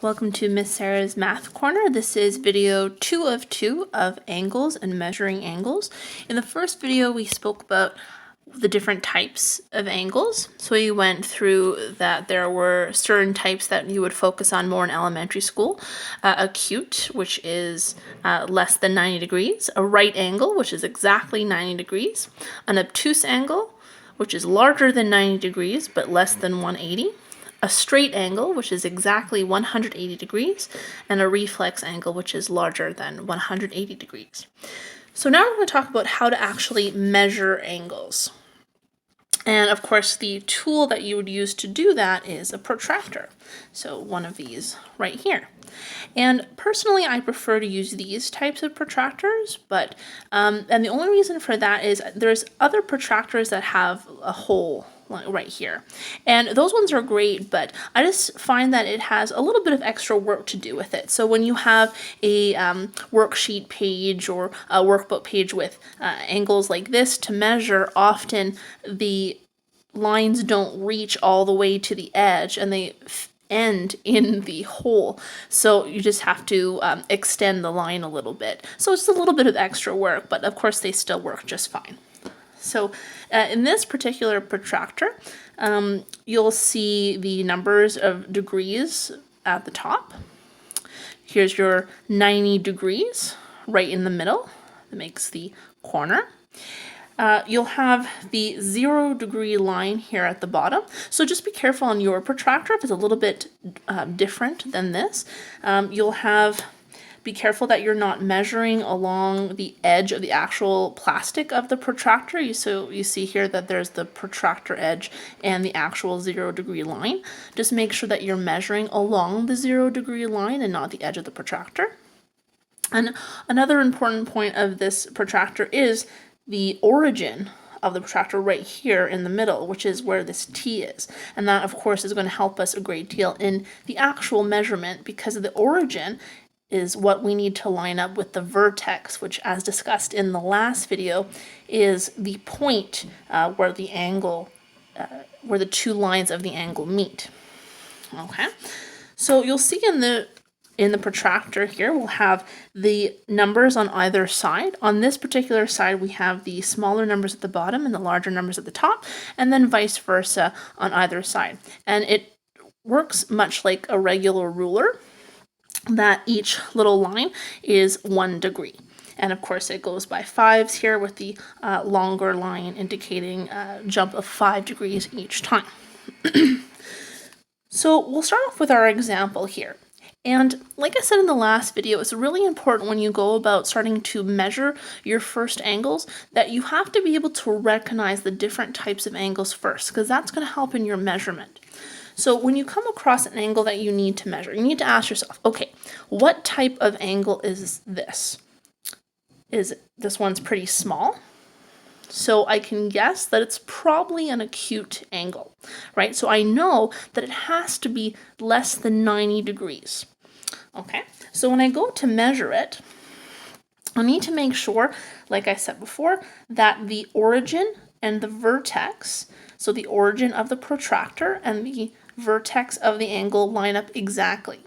Welcome to Miss Sarah's Math Corner. This is video 2 of 2 of angles and measuring angles. In the first video, we spoke about the different types of angles. So we went through that there were certain types that you would focus on more in elementary school. Acute, which is less than 90 degrees. A right angle, which is exactly 90 degrees. An obtuse angle, which is larger than 90 degrees but less than 180. A straight angle, which is exactly 180 degrees, and a reflex angle, which is larger than 180 degrees. So now we're going to talk about how to actually measure angles. And of course, the tool that you would use to do that is a protractor. So one of these right here. And personally, I prefer to use these types of protractors, but and the only reason for that is there's other protractors that have a hole right here. And those ones are great, but I just find that it has a little bit of extra work to do with it. So when you have a worksheet page or a workbook page with angles like this to measure, often the lines don't reach all the way to the edge and they end in the hole. So you just have to extend the line a little bit. So it's a little bit of extra work, but of course they still work just fine. So in this particular protractor, you'll see the numbers of degrees at the top. Here's your 90 degrees right in the middle. That makes the corner. You'll have the 0 degree line here at the bottom. So just be careful on your protractor if it's a little bit different than this. Be careful that you're not measuring along the edge of the actual plastic of the protractor. So you see here that there's the protractor edge and the actual 0 degree line. Just make sure that you're measuring along the 0 degree line and not the edge of the protractor. And another important point of this protractor is the origin of the protractor right here in the middle, which is where this T is. And that, of course, is going to help us a great deal in the actual measurement because the origin is what we need to line up with the vertex, which, as discussed in the last video, is the point where the angle, where the two lines of the angle meet. Okay, so you'll see in the protractor here, we'll have the numbers on either side. On this particular side, we have the smaller numbers at the bottom and the larger numbers at the top, and then vice versa on either side. And it works much like a regular ruler, that each little line is 1 degree. And of course it goes by 5s here with the longer line indicating a jump of 5 degrees each time. So we'll start off with our example here. And like I said in the last video, it's really important when you go about starting to measure your first angles that you have to be able to recognize the different types of angles first, because that's going to help in your measurement. So when you come across an angle that you need to measure, you need to ask yourself, okay, what type of angle is this? This one's pretty small, so I can guess that it's probably an acute angle, right? So I know that it has to be less than 90 degrees. Okay, so when I go to measure it, I need to make sure, like I said before, that the origin and the vertex, so the origin of the protractor and the vertex of the angle line up exactly.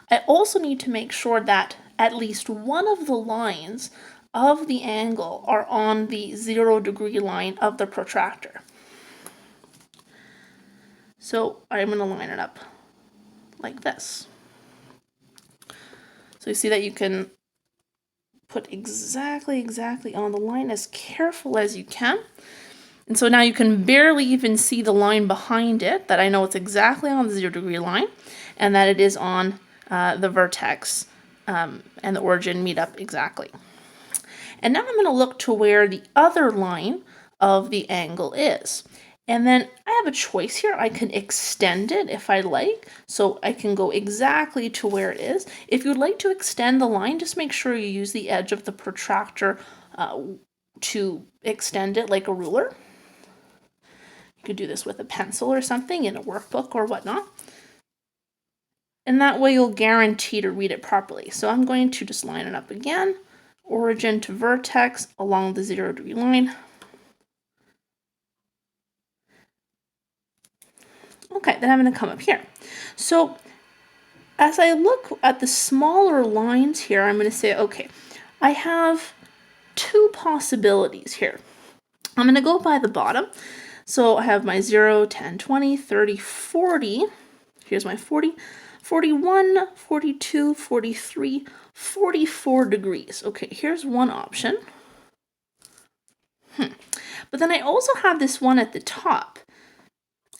I also need to make sure that at least one of the lines of the angle are on the 0 degree line of the protractor. So I'm going to line it up like this. So you see that you can put exactly on the line as careful as you can. And so now you can barely even see the line behind it, that I know it's exactly on the 0 degree line, and that it is on the vertex and the origin meet up exactly. And now I'm going to look to where the other line of the angle is. And then I have a choice here. I can extend it if I like, so I can go exactly to where it is. If you'd like to extend the line, just make sure you use the edge of the protractor to extend it like a ruler. You could do this with a pencil or something in a workbook or whatnot. And that way you'll guarantee to read it properly. So I'm going to just line it up again, origin to vertex along the 0 degree line. Okay, then I'm going to come up here. So as I look at the smaller lines here, I'm going to say, okay, I have two possibilities here. I'm going to go by the bottom. So I have my 0, 10, 20, 30, 40. Here's my 40, 41, 42, 43, 44 degrees. Okay, here's one option. But then I also have this one at the top.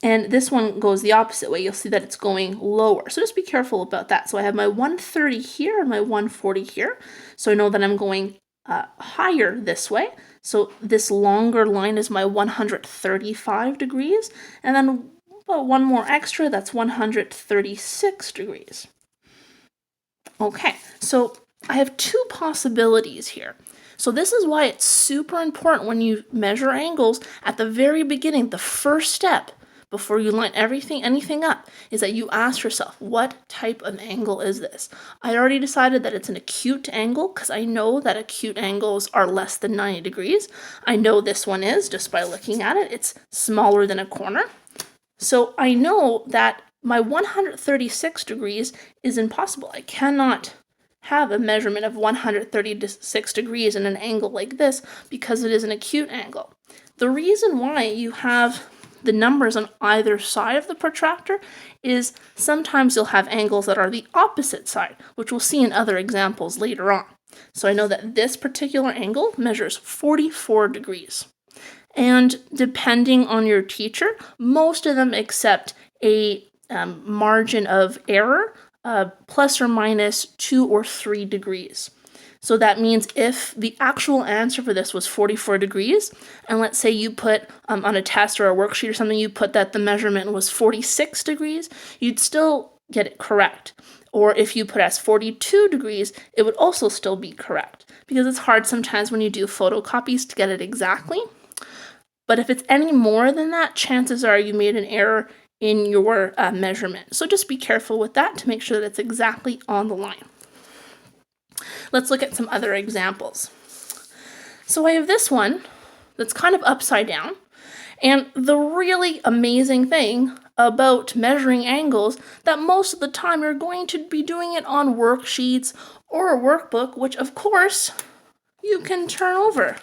And this one goes the opposite way. You'll see that it's going lower. So just be careful about that. So I have my 130 here and my 140 here. So I know that I'm going higher this way. So this longer line is my 135 degrees. And then one more extra, that's 136 degrees. Okay, so I have two possibilities here. So this is why it's super important when you measure angles at the very beginning, the first step, before you line anything up, is that you ask yourself, what type of angle is this? I already decided that it's an acute angle because I know that acute angles are less than 90 degrees. I know this one is just by looking at it. It's smaller than a corner. So I know that my 136 degrees is impossible. I cannot have a measurement of 136 degrees in an angle like this because it is an acute angle. The reason why you have the numbers on either side of the protractor is sometimes you'll have angles that are the opposite side, which we'll see in other examples later on. So I know that this particular angle measures 44 degrees. And depending on your teacher, most of them accept a margin of error plus or minus 2 or 3 degrees. So that means if the actual answer for this was 44 degrees, and let's say you put on a test or a worksheet or something, you put that the measurement was 46 degrees, you'd still get it correct. Or if you put as 42 degrees, it would also still be correct. Because it's hard sometimes when you do photocopies to get it exactly. But if it's any more than that, chances are you made an error in your measurement. So just be careful with that to make sure that it's exactly on the line. Let's look at some other examples. So I have this one that's kind of upside down. And the really amazing thing about measuring angles that most of the time you're going to be doing it on worksheets or a workbook, which of course you can turn over.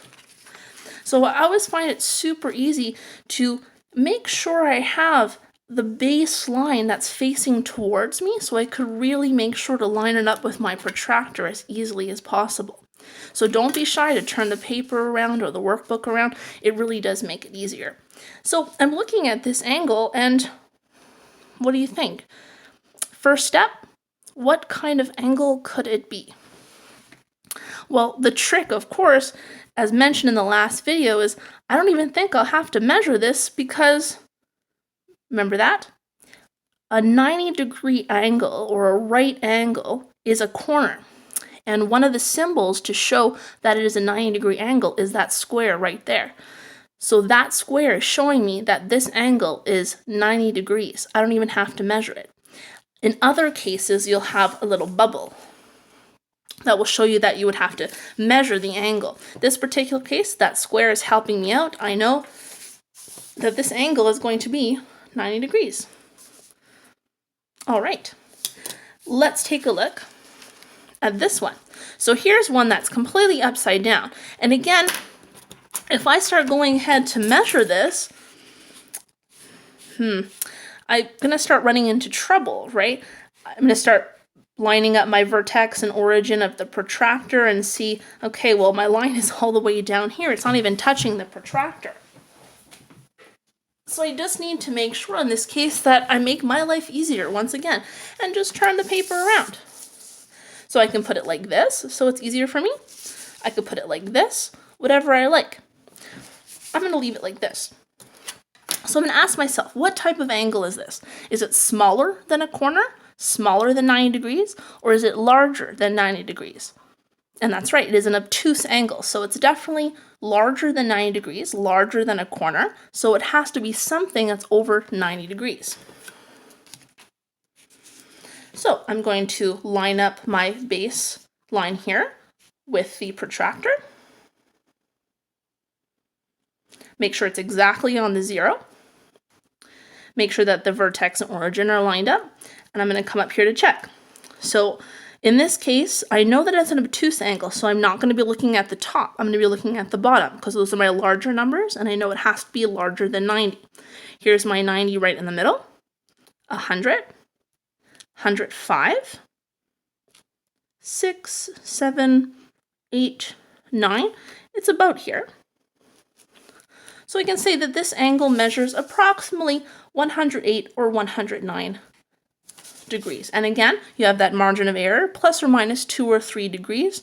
So I always find it super easy to make sure I have the baseline that's facing towards me so I could really make sure to line it up with my protractor as easily as possible. So don't be shy to turn the paper around or the workbook around. It really does make it easier. So I'm looking at this angle and what do you think? First step, what kind of angle could it be? Well, the trick, of course, as mentioned in the last video, is I don't even think I'll have to measure this because, remember that? A 90-degree angle or a right angle is a corner. And one of the symbols to show that it is a 90-degree angle is that square right there. So that square is showing me that this angle is 90 degrees. I don't even have to measure it. In other cases, you'll have a little bubble that will show you that you would have to measure the angle. This particular case, that square is helping me out. I know that this angle is going to be 90 degrees. All right, let's take a look at this one. So here's one that's completely upside down. And again, if I start going ahead to measure this, I'm gonna start running into trouble, right? I'm gonna start lining up my vertex and origin of the protractor and see, okay, well, my line is all the way down here. It's not even touching the protractor. So I just need to make sure in this case that I make my life easier once again and just turn the paper around. So I can put it like this, so it's easier for me. I could put it like this, whatever I like. I'm gonna leave it like this. So I'm gonna ask myself, what type of angle is this? Is it smaller than a corner? Smaller than 90 degrees, or is it larger than 90 degrees? And that's right, it is an obtuse angle, so it's definitely larger than 90 degrees, larger than a corner, so it has to be something that's over 90 degrees. So I'm going to line up my base line here with the protractor. Make sure it's exactly on the 0. Make sure that the vertex and origin are lined up. And I'm going to come up here to check. So in this case, I know that it's an obtuse angle, so I'm not going to be looking at the top. I'm going to be looking at the bottom because those are my larger numbers, and I know it has to be larger than 90. Here's my 90 right in the middle, 100, 105, 6, 7, 8, 9. It's about here. So we can say that this angle measures approximately 108 or 109 degrees. And again, you have that margin of error, plus or minus 2 or 3 degrees.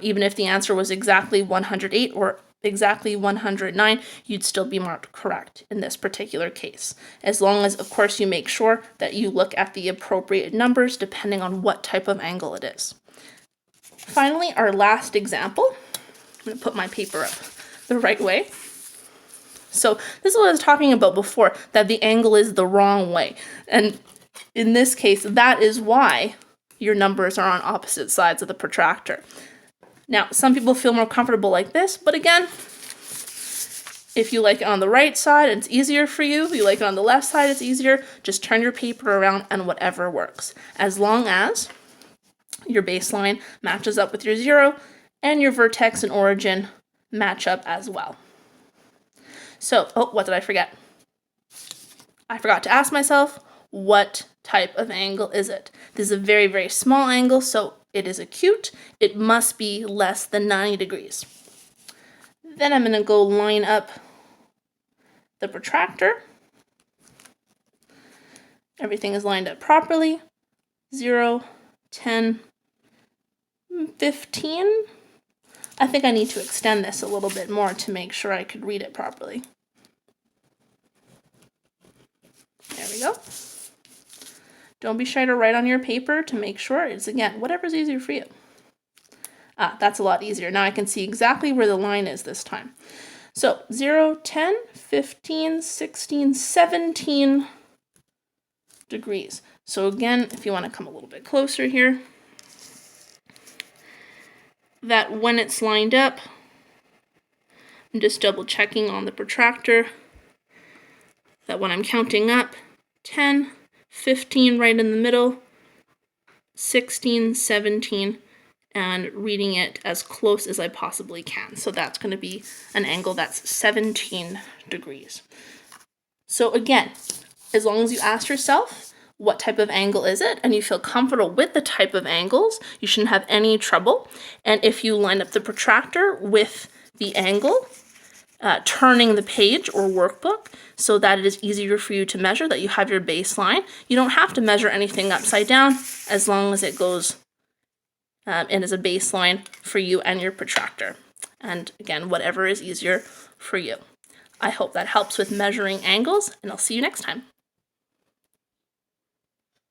Even if the answer was exactly 108 or exactly 109, you'd still be marked correct in this particular case. As long as, of course, you make sure that you look at the appropriate numbers depending on what type of angle it is. Finally, our last example. I'm going to put my paper up the right way. So this is what I was talking about before, that the angle is the wrong way. And in this case, that is why your numbers are on opposite sides of the protractor. Now, some people feel more comfortable like this, but again, if you like it on the right side and it's easier for you, if you like it on the left side, it's easier, just turn your paper around and whatever works. As long as your baseline matches up with your 0 and your vertex and origin match up as well. So, what did I forget? I forgot to ask myself, what type of angle is it? This is a very, very small angle, so it is acute. It must be less than 90 degrees. Then I'm going to go line up the protractor. Everything is lined up properly. 0, 10, 15. I think I need to extend this a little bit more to make sure I could read it properly. There we go. Don't be shy to write on your paper to make sure. It's, again, whatever's easier for you. That's a lot easier. Now I can see exactly where the line is this time. So 0, 10, 15, 16, 17 degrees. So again, if you want to come a little bit closer here, that when it's lined up, I'm just double checking on the protractor that when I'm counting up, 10, 15 right in the middle, 16, 17, and reading it as close as I possibly can. So that's going to be an angle that's 17 degrees. So again, as long as you ask yourself, what type of angle is it, and you feel comfortable with the type of angles, you shouldn't have any trouble. And if you line up the protractor with the angle, turning the page or workbook so that it is easier for you to measure, that you have your baseline. You don't have to measure anything upside down as long as it goes in as a baseline for you and your protractor. And again, whatever is easier for you. I hope that helps with measuring angles, and I'll see you next time.